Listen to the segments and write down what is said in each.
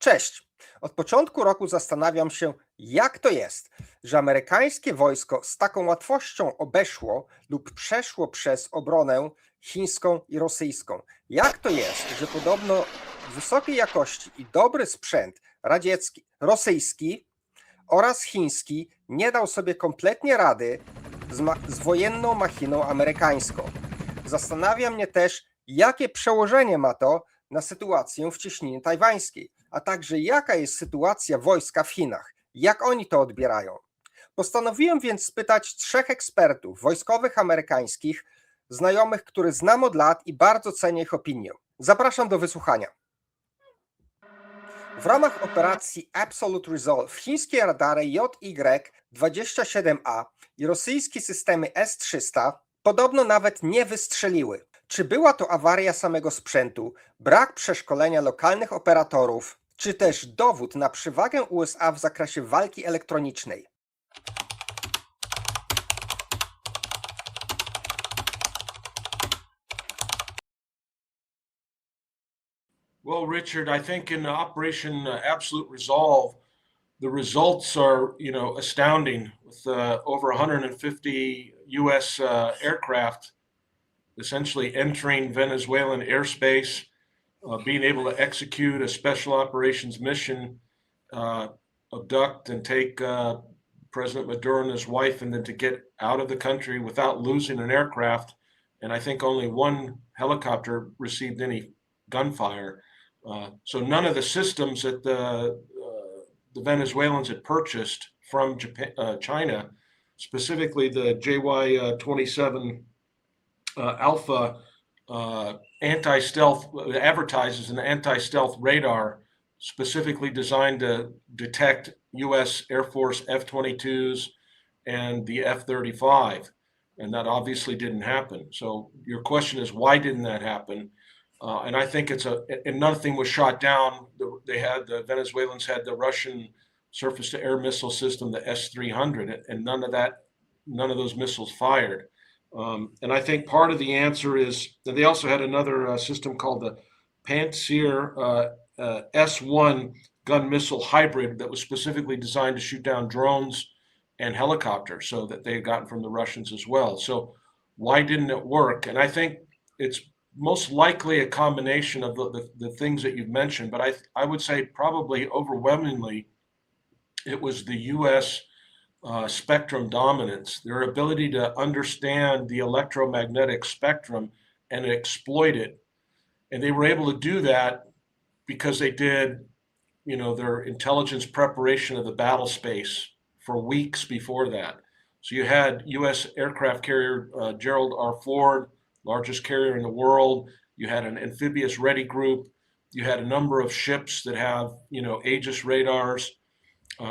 Cześć. Od początku roku zastanawiam się, jak to jest, że amerykańskie wojsko z taką łatwością obeszło lub przeszło przez obronę chińską i rosyjską. Jak to jest, że podobno wysokiej jakości i dobry sprzęt radziecki, rosyjski oraz chiński nie dał sobie kompletnie rady z wojenną machiną amerykańską. Zastanawia mnie też, jakie przełożenie ma to na sytuację w cieśninie tajwańskiej, a także jaka jest sytuacja wojska w Chinach, jak oni to odbierają. Postanowiłem więc spytać 3 ekspertów wojskowych amerykańskich, znajomych, których znam od lat i bardzo cenię ich opinię. Zapraszam do wysłuchania. W ramach operacji Absolute Resolve chińskie radary JY-27A i rosyjskie systemy S-300 podobno nawet nie wystrzeliły. Czy była to awaria samego sprzętu, brak przeszkolenia lokalnych operatorów, czy też dowód na przewagę USA w zakresie walki elektronicznej? Well, Richard, I think in Operation Absolute Resolve, the results are, astounding. With over 150 U.S. Aircraft essentially entering Venezuelan airspace, being able to execute a special operations mission, abduct and take President Maduro and his wife, and then to get out of the country without losing an aircraft. And I think only one helicopter received any gunfire. So none of the systems that the Venezuelans had purchased from China, specifically the JY-27 Alpha anti-stealth, advertises an anti-stealth radar specifically designed to detect U.S. Air Force F-22s and the F-35. And that obviously didn't happen. So your question is, why didn't that happen? And I think and nothing was shot down. The Venezuelans had the Russian surface-to-air missile system, the S-300, and none of those missiles fired. And I think part of the answer is that they also had another system called the Pantsir S-1 gun missile hybrid that was specifically designed to shoot down drones and helicopters, so that they had gotten from the Russians as well. So why didn't it work? And I think it's most likely a combination of the things that you've mentioned, but I would say probably overwhelmingly it was the U.S. Spectrum dominance, their ability to understand the electromagnetic spectrum and exploit it. And they were able to do that because they did, their intelligence preparation of the battle space for weeks before that. So you had U.S. aircraft carrier Gerald R. Ford, largest carrier in the world. You had an amphibious ready group. You had a number of ships that have, Aegis radars.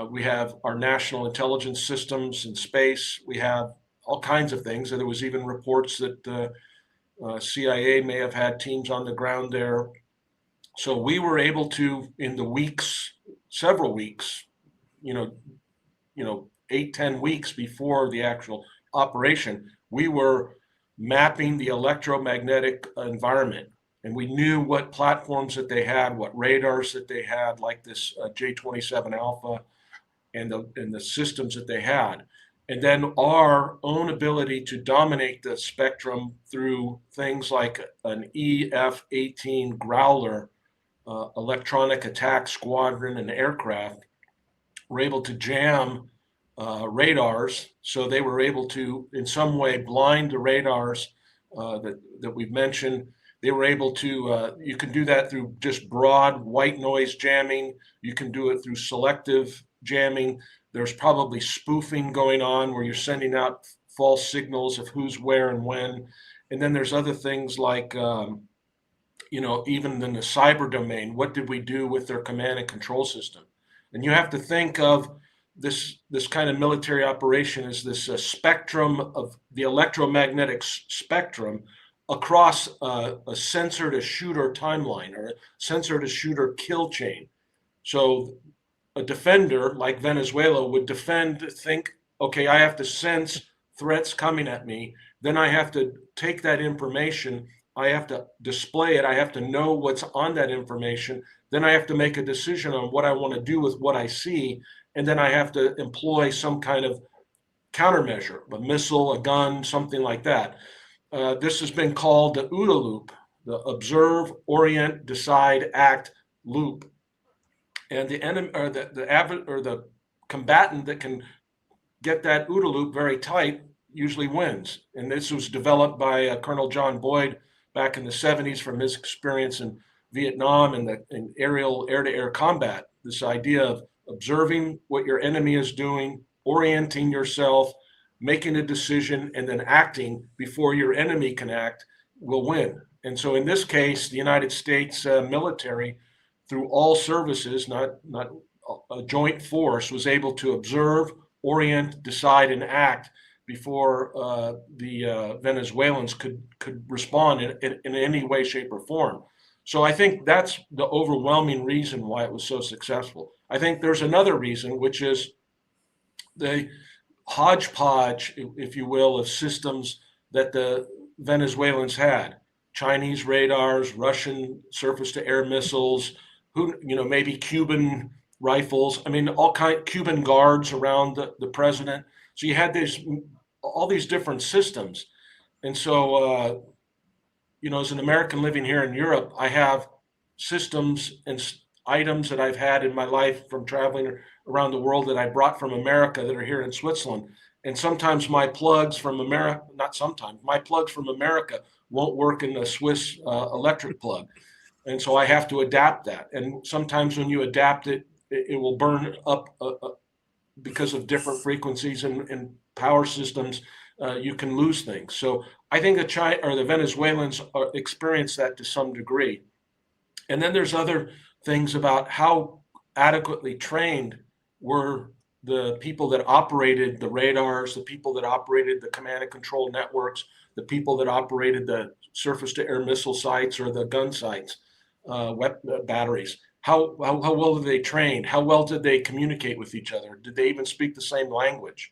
We have our national intelligence systems in space. We have all kinds of things. And there was even reports that CIA may have had teams on the ground there. So we were able to, in the several weeks, 8-10 weeks before the actual operation, we were mapping the electromagnetic environment. And we knew what platforms that they had, what radars that they had, like this J-27 Alpha, and the systems that they had. And then our own ability to dominate the spectrum through things like an EF-18 Growler, electronic attack squadron and aircraft, were able to jam radars, so they were able to, in some way, blind the radars that we've mentioned. They were able to, you can do that through just broad white noise jamming. You can do it through selective jamming. There's probably spoofing going on where you're sending out false signals of who's where and when. And then there's other things like, even in the cyber domain, what did we do with their command and control system? And you have to think of this kind of military operation is this spectrum of the electromagnetic spectrum across a sensor to shooter timeline, or a sensor to shooter kill chain. So a defender like Venezuela would think, okay, I have to sense threats coming at me. Then I have to take that information. I have to display it. I have to know what's on that information Then I have to make a decision on what I want to do with what I see. And then I have to employ some kind of countermeasure, a missile, a gun, something like that. This has been called the OODA loop, the observe, orient, decide, act loop. And the enemy or the combatant that can get that OODA loop very tight usually wins. And this was developed by Colonel John Boyd back in the 70s from his experience in Vietnam and in aerial air-to-air combat. This idea of observing what your enemy is doing, orienting yourself, making a decision, and then acting before your enemy can act will win. And so in this case, the United States military, through all services, not a joint force, was able to observe, orient, decide, and act before the Venezuelans could respond in any way, shape, or form. So I think that's the overwhelming reason why it was so successful. I think there's another reason, which is the hodgepodge, if you will, of systems that the Venezuelans had. Chinese radars, Russian surface-to-air missiles, maybe Cuban rifles. I mean, Cuban guards around the president. So you had all these different systems. And so, as an American living here in Europe, I have systems and items that I've had in my life from traveling around the world that I brought from America that are here in Switzerland. And sometimes my plugs from America, my plugs from America won't work in the Swiss electric plug. And so I have to adapt that. And sometimes when you adapt it, it will burn up because of different frequencies and power systems. You can lose things. So I think the Venezuelans experience that to some degree. And then there's other things about how adequately trained were the people that operated the radars, the people that operated the command and control networks, the people that operated the surface-to-air missile sites or the gun sites, batteries. How well did they train? How well did they communicate with each other? Did they even speak the same language?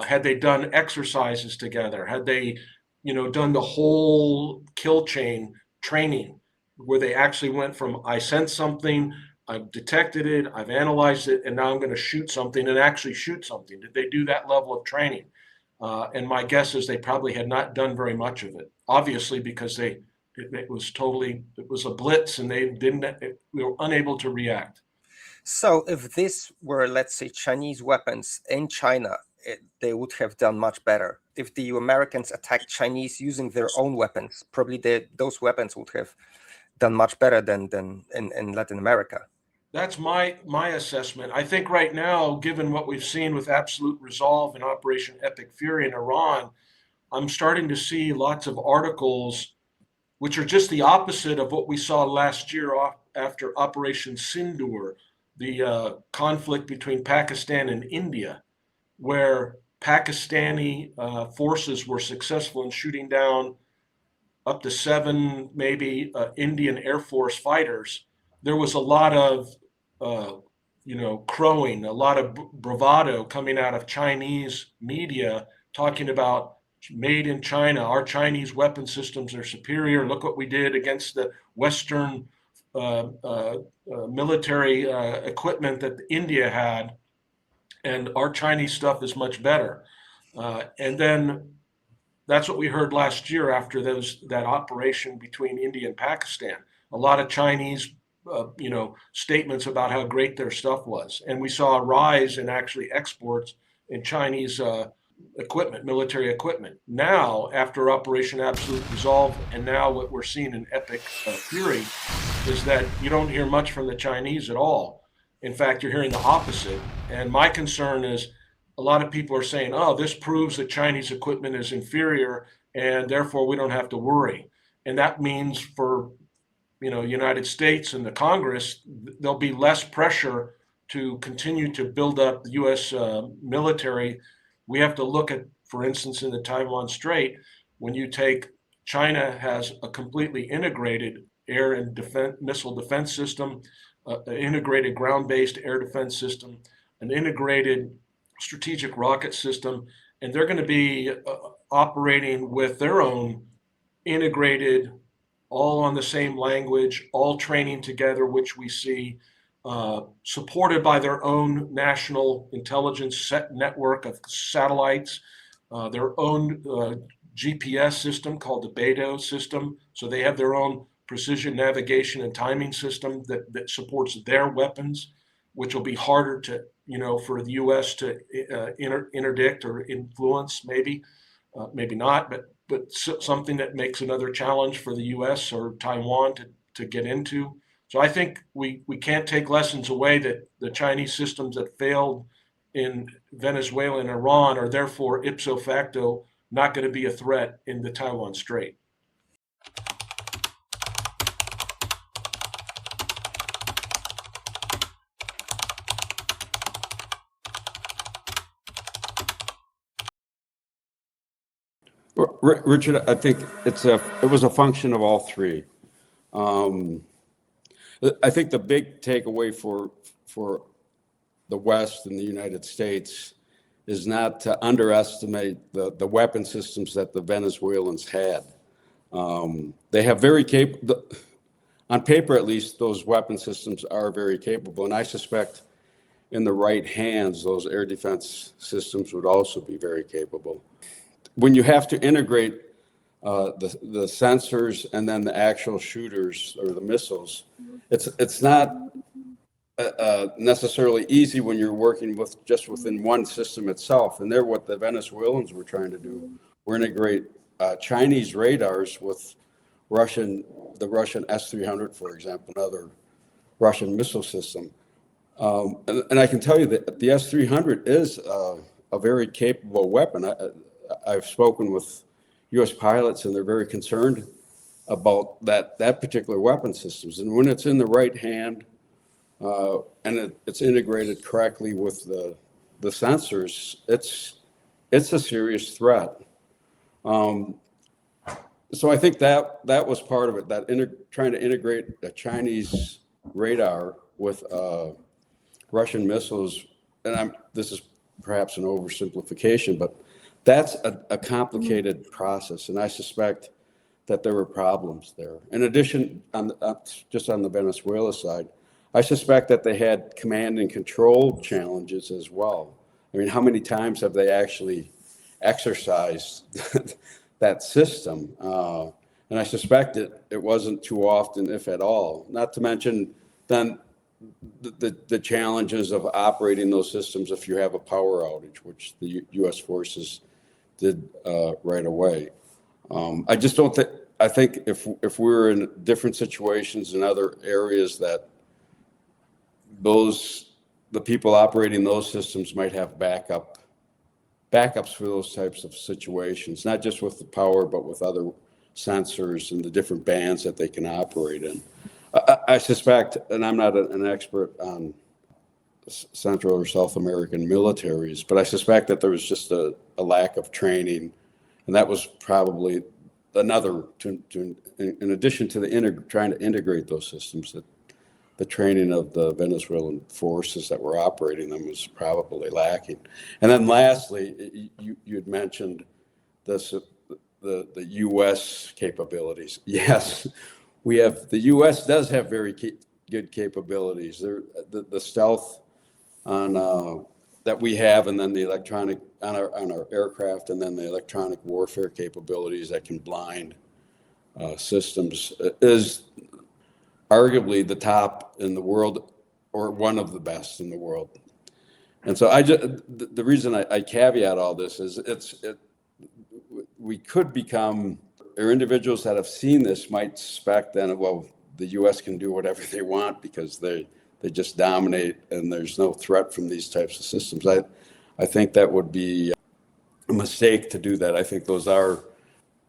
Had they done exercises together? Had they, done the whole kill chain training where they actually went from I sense something, I've detected it, I've analyzed it, and now I'm going to shoot something and actually shoot something? Did they do that level of training? And my guess is they probably had not done very much of it, obviously, because it was a blitz and we were unable to react. So if this were, let's say, Chinese weapons in China, they would have done much better. If the Americans attacked Chinese using their own weapons, probably those weapons would have done much better than in Latin America. That's my assessment. I think right now, given what we've seen with Absolute Resolve and Operation Epic Fury in Iran, I'm starting to see lots of articles which are just the opposite of what we saw last year after Operation Sindoor, the conflict between Pakistan and India, where Pakistani forces were successful in shooting down up to 7, maybe Indian Air Force fighters. There was a lot of, crowing, a lot of bravado coming out of Chinese media talking about made in China. Our Chinese weapon systems are superior. Look what we did against the Western military equipment that India had. And our Chinese stuff is much better. And then that's what we heard last year after that operation between India and Pakistan. A lot of Chinese, statements about how great their stuff was. And we saw a rise in actually exports in Chinese equipment, military equipment. Now, after Operation Absolute Resolve, and now what we're seeing in Epic Fury, is that you don't hear much from the Chinese at all. In fact, you're hearing the opposite. And my concern is a lot of people are saying, oh, this proves that Chinese equipment is inferior and therefore we don't have to worry. And that means for United States and the Congress, there'll be less pressure to continue to build up the U.S. Military. We have to look at, for instance, in the Taiwan Strait, when you take China has a completely integrated air and missile defense system, an integrated ground-based air defense system, an integrated strategic rocket system, and they're going to be operating with their own integrated all on the same language, all training together, which we see, supported by their own national intelligence network of satellites, their own GPS system called the BEDO system. So they have their own precision navigation and timing system that supports their weapons, which will be harder to, for the U.S. to interdict or influence, maybe not, but something that makes another challenge for the U.S. or Taiwan to get into. So I think we can't take lessons away that the Chinese systems that failed in Venezuela and Iran are therefore ipso facto not going to be a threat in the Taiwan Strait. Richard, I think it was a function of all three. I think the big takeaway for the West and the United States is not to underestimate the weapon systems that the Venezuelans had. They have very capable, on paper at least, those weapon systems are very capable, and I suspect in the right hands, those air defense systems would also be very capable. When you have to integrate the sensors and then the actual shooters or the missiles, it's not necessarily easy when you're working with just within one system itself. And they're what the Venezuelans were trying to do. We're integrate Chinese radars with the Russian S-300, for example, another Russian missile system. And I can tell you that the S-300 is a very capable weapon. I've spoken with U.S. pilots, and they're very concerned about that particular weapon systems. And when it's in the right hand and it's integrated correctly with the sensors, it's a serious threat. So I think that was part of it, trying to integrate a Chinese radar with Russian missiles. And this is perhaps an oversimplification, but that's a complicated process, and I suspect that there were problems there. In addition, just on the Venezuela side, I suspect that they had command and control challenges as well. I mean, how many times have they actually exercised that system? And I suspect it wasn't too often, if at all. Not to mention then the challenges of operating those systems if you have a power outage, which the U.S. forces did right away. I just don't think, I think if we were in different situations in other areas, that the people operating those systems might have backups for those types of situations, not just with the power, but with other sensors and the different bands that they can operate in. I suspect, and I'm not an expert on Central or South American militaries, but I suspect that there was just a lack of training, and that was probably another, in addition to trying to integrate those systems, that the training of the Venezuelan forces that were operating them was probably lacking. And then lastly, you had mentioned the U.S. capabilities. Yes, the U.S. does have very good capabilities. The stealth that we have, and then the electronic on our aircraft, and then the electronic warfare capabilities that can blind systems is arguably the top in the world, or one of the best in the world. And so the reason I caveat all this is we could become, or individuals that have seen this might suspect then, well, the U.S. can do whatever they want because they just dominate and there's no threat from these types of systems. I think that would be a mistake to do that. I think those are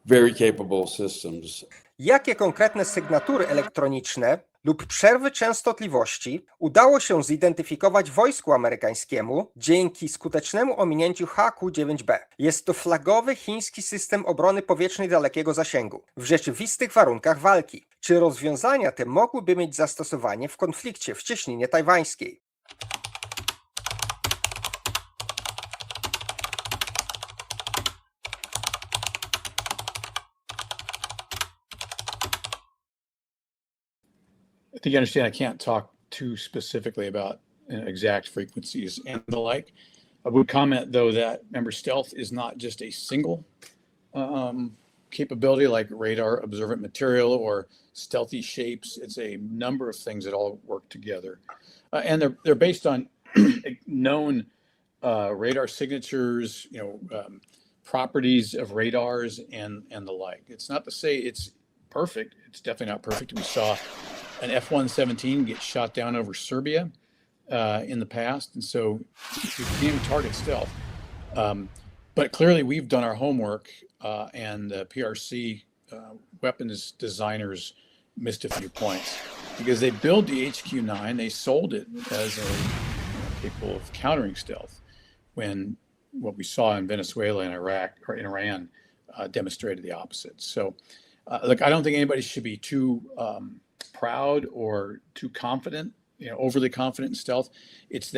very capable systems. Jakie konkretne sygnatury elektroniczne lub przerwy częstotliwości udało się zidentyfikować wojsku amerykańskiemu dzięki skutecznemu ominięciu HQ-9B? Jest to flagowy chiński system obrony powietrznej dalekiego zasięgu w rzeczywistych warunkach walki. Czy rozwiązania te mogłyby mieć zastosowanie w konflikcie w cieśninie tajwańskiej? think you understand I can't talk too specifically about exact frequencies and the like. I would comment, though, that remember, stealth is not just a single capability like radar observant material or stealthy shapes. It's a number of things that all work together. And they're based on known radar signatures, properties of radars and the like. It's not to say it's perfect. It's definitely not perfect. We saw an F-117 get shot down over Serbia in the past, and so you can target stealth. But clearly, we've done our homework, and the PRC weapons designers missed a few points because they built the HQ-9, they sold it as capable of countering stealth, when what we saw in Venezuela and Iraq or in Iran demonstrated the opposite. So, look, I don't think anybody should be too proud or too confident, overly confident in stealth. It's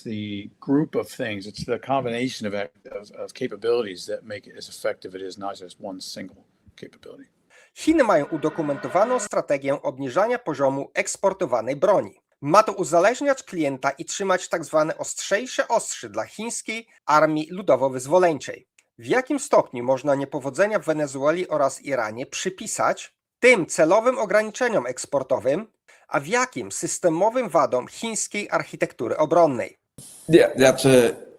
the group of things. It's the combination of capabilities that make it as effective as it is, not just one single capability. Chiny mają udokumentowaną strategię obniżania poziomu eksportowanej broni. Ma to uzależniać klienta i trzymać tak zwane ostrzejsze ostrzy dla chińskiej armii ludowo-wyzwoleńczej. W jakim stopniu można niepowodzenia w Wenezueli oraz Iranie przypisać tym celowym ograniczeniom eksportowym, a w jakim systemowym wadom chińskiej architektury obronnej? Yeah,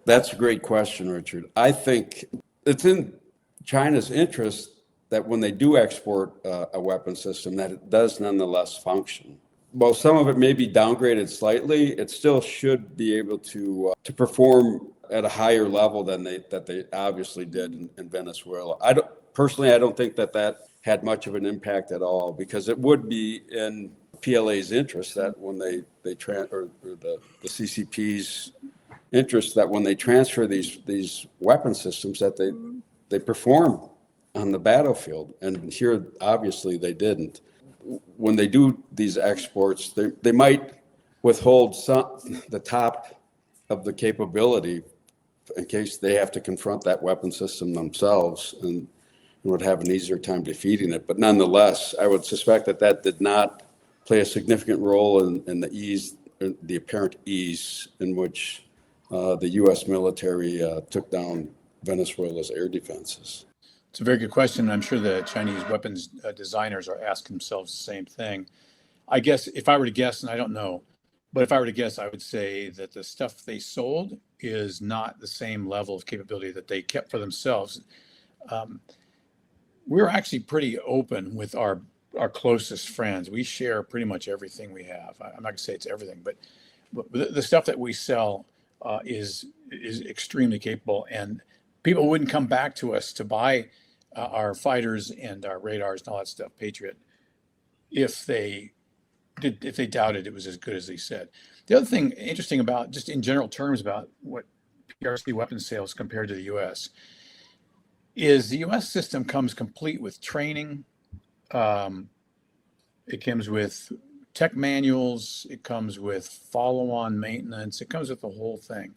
that's a great question, Richard. I think it's in China's interest that when they do export a weapon system, that it does nonetheless function. While some of it may be downgraded slightly, it still should be able to perform at a higher level than they obviously did in Venezuela. I don't think that had much of an impact at all, because it would be in PLA's interest that when the CCP's interest that when they transfer these weapon systems that they perform on the battlefield. And here, obviously, they didn't. When they do these exports, they might withhold the top of the capability in case they have to confront that weapon system themselves and would have an easier time defeating it. But nonetheless, I would suspect that did not play a significant role in the apparent ease in which the U.S. military took down Venezuela's air defenses. It's a very good question. I'm sure the Chinese weapons designers are asking themselves the same thing. I guess if I were to guess, and I don't know, but if I were to guess, I would say that the stuff they sold is not the same level of capability that they kept for themselves. We're actually pretty open with our closest friends. We share pretty much everything we have. I'm not gonna say it's everything, but the stuff that we sell is extremely capable, and people wouldn't come back to us to buy our fighters and our radars and all that stuff, Patriot, if they doubted it was as good as they said. The other thing interesting about, just in general terms, about what PRC weapons sales compared to the U.S. is the U.S. system comes complete with training. It comes with tech manuals. It comes with follow-on maintenance. It comes with the whole thing.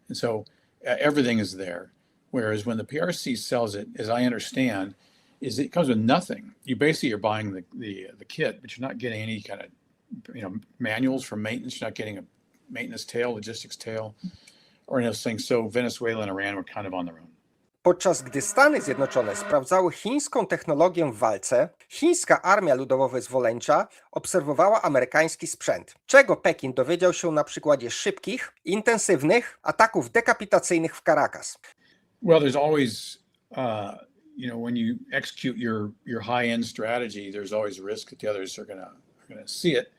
And so everything is there. Whereas when the PRC sells it, as I understand, is it comes with nothing. You basically are buying the kit, but you're not getting any kind of manuals for maintenance. You're not getting a maintenance tail, logistics tail, or any of those things. So Venezuela and Iran were kind of on their own. Podczas gdy Stany Zjednoczone sprawdzały chińską technologię w walce, chińska armia ludowo-wyzwoleńcza obserwowała amerykański sprzęt, czego Pekin dowiedział się na przykładzie szybkich, intensywnych ataków dekapitacyjnych w Caracas. Well, there's always, when you execute your high-end strategy, there's always risk that the others are gonna see it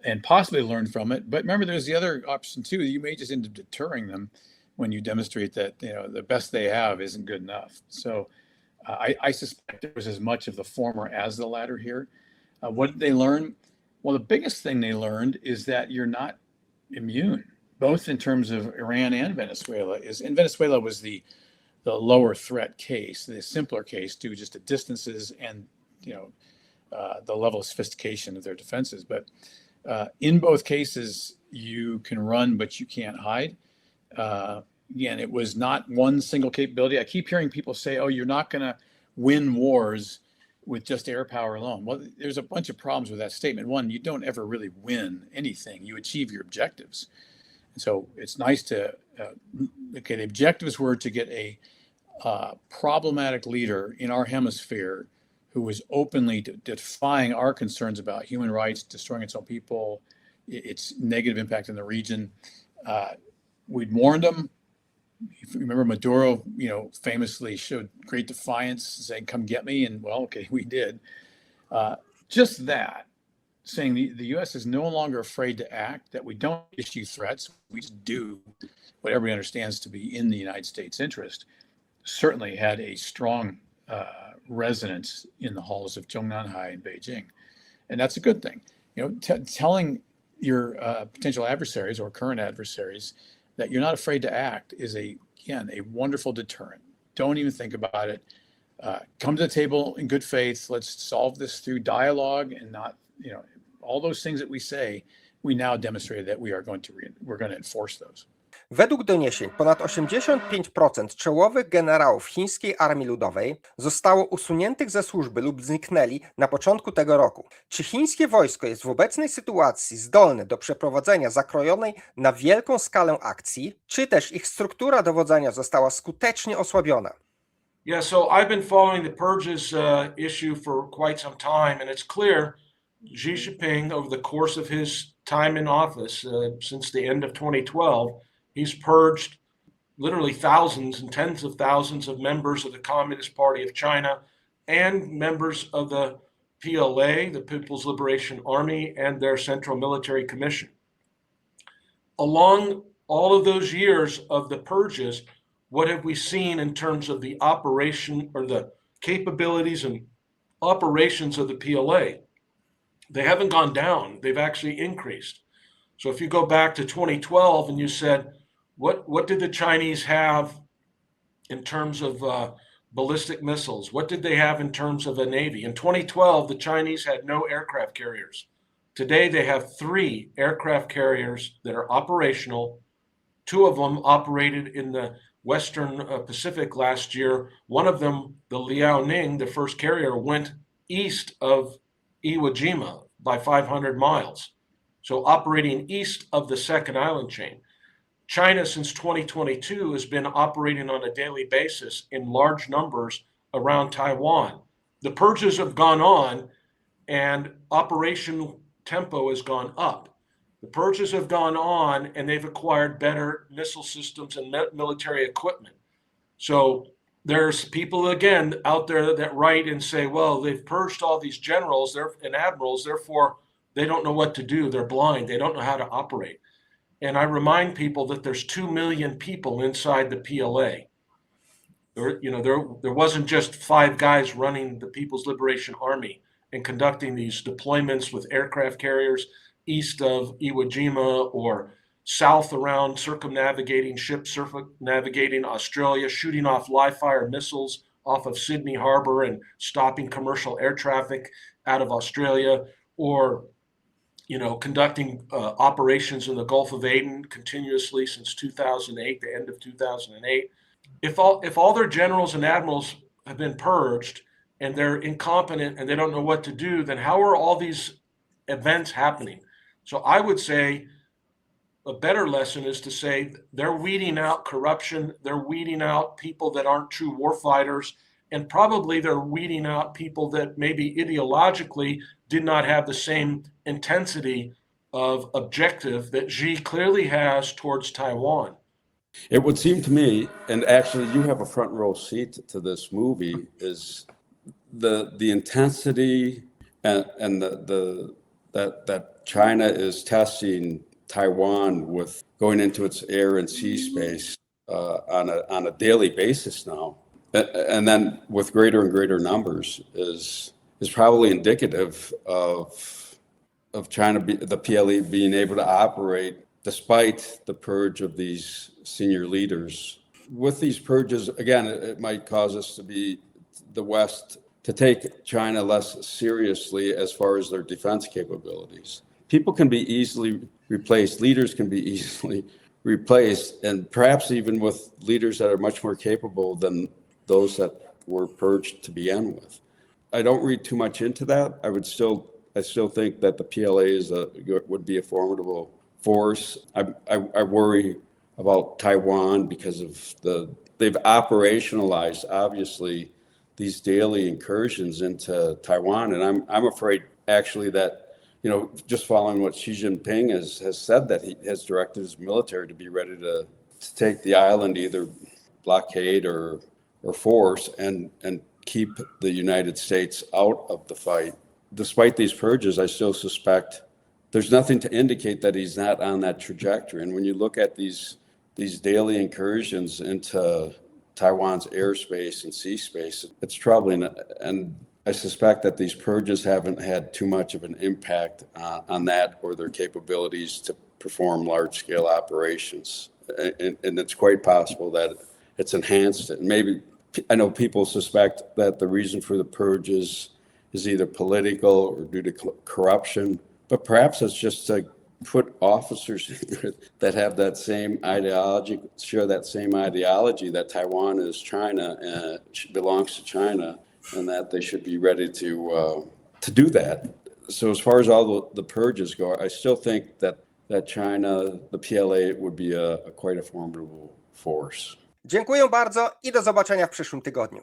and possibly learn from it. But remember, there's the other option too. You may just end up deterring them when you demonstrate that the best they have isn't good enough. So I suspect there was as much of the former as the latter here. What did they learn? Well, the biggest thing they learned is that you're not immune, both in terms of Iran and Venezuela. And Venezuela was the lower threat case, the simpler case due just to distances and the level of sophistication of their defenses. But in both cases, you can run, but you can't hide. Again, it was not one single capability. I keep hearing people say, "Oh, you're not going to win wars with just air power alone. Well, there's a bunch of problems with that statement. One, you don't ever really win anything. You achieve your objectives. And so it's nice to, the objectives were to get a problematic leader in our hemisphere who was openly defying our concerns about human rights, destroying its own people, its negative impact in the region. We'd warned them. If you remember, Maduro, famously showed great defiance, saying, "Come get me," and well, okay, we did. Just that, saying the U.S. is no longer afraid to act, that we don't issue threats, we just do what everybody understands to be in the United States' interest, certainly had a strong resonance in the halls of Zhongnanhai in Beijing, and that's a good thing. Telling your potential adversaries or current adversaries that you're not afraid to act is a wonderful deterrent. Don't even think about it. Come to the table in good faith. Let's solve this through dialogue and not, all those things that we say, we now demonstrated that we're going to enforce those. Według doniesień ponad 85% czołowych generałów chińskiej Armii Ludowej zostało usuniętych ze służby lub zniknęli na początku tego roku. Czy chińskie wojsko jest w obecnej sytuacji zdolne do przeprowadzenia zakrojonej na wielką skalę akcji, czy też ich struktura dowodzenia została skutecznie osłabiona? Yeah, so I've been following the purges issue for quite some time, and it's clear Xi Jinping, over the course of his time in office since the end of 2012, he's purged literally thousands and tens of thousands of members of the Communist Party of China and members of the PLA, the People's Liberation Army, and their Central Military Commission. Along all of those years of the purges, what have we seen in terms of the operation or the capabilities and operations of the PLA? They haven't gone down, they've actually increased. So if you go back to 2012 and you said, what did the Chinese have in terms of ballistic missiles? What did they have in terms of a navy? In 2012, the Chinese had no aircraft carriers. Today, they have 3 aircraft carriers that are operational. 2 of them operated in the Western Pacific last year. One of them, the Liaoning, the first carrier, went east of Iwo Jima by 500 miles. So operating east of the second island chain. China, since 2022, has been operating on a daily basis in large numbers around Taiwan. The purges have gone on and operational tempo has gone up. The purges have gone on and they've acquired better missile systems and military equipment. So there's people, again, out there that write and say, well, they've purged all these generals and admirals, therefore they don't know what to do. They're blind. They don't know how to operate. And I remind people that there's 2 million people inside the PLA. There wasn't just 5 guys running the People's Liberation Army and conducting these deployments with aircraft carriers east of Iwo Jima or south around, circumnavigating ships, circumnavigating Australia, shooting off live fire missiles off of Sydney Harbor and stopping commercial air traffic out of Australia, or conducting operations in the Gulf of Aden continuously since 2008, the end of 2008. If all their generals and admirals have been purged and they're incompetent and they don't know what to do, then how are all these events happening? So I would say a better lesson is to say they're weeding out corruption, they're weeding out people that aren't true warfighters, and probably they're weeding out people that maybe ideologically did not have the same intensity of objective that Xi clearly has towards Taiwan. It would seem to me, and actually you have a front row seat to this movie, is the intensity and that China is testing Taiwan with going into its air and sea space on a daily basis now, and then with greater and greater numbers is probably indicative of China, the PLA being able to operate despite the purge of these senior leaders. With these purges, again, it might cause us the West to take China less seriously as far as their defense capabilities. People can be easily replaced, leaders can be easily replaced, and perhaps even with leaders that are much more capable than those that were purged to begin with. I don't read too much into that. I still think that the PLA would be a formidable force. I worry about Taiwan because of they've operationalized, obviously, these daily incursions into Taiwan. And I'm afraid actually that, just following what Xi Jinping has said, that he has directed his military to be ready to take the island, either blockade or force, and keep the United States out of the fight. Despite these purges, I still suspect there's nothing to indicate that he's not on that trajectory. And when you look at these daily incursions into Taiwan's airspace and sea space, it's troubling. And I suspect that these purges haven't had too much of an impact on that or their capabilities to perform large-scale operations. And it's quite possible that it's enhanced it. And maybe, I know people suspect that the reason for the purges is either political or due to corruption, but perhaps it's just to put officers that have that same ideology, share that same ideology that Taiwan is China and belongs to China, and that they should be ready to do that. So as far as all the purges go, I still think that China, the PLA, would be quite a formidable force. Dziękuję bardzo i do zobaczenia w przyszłym tygodniu.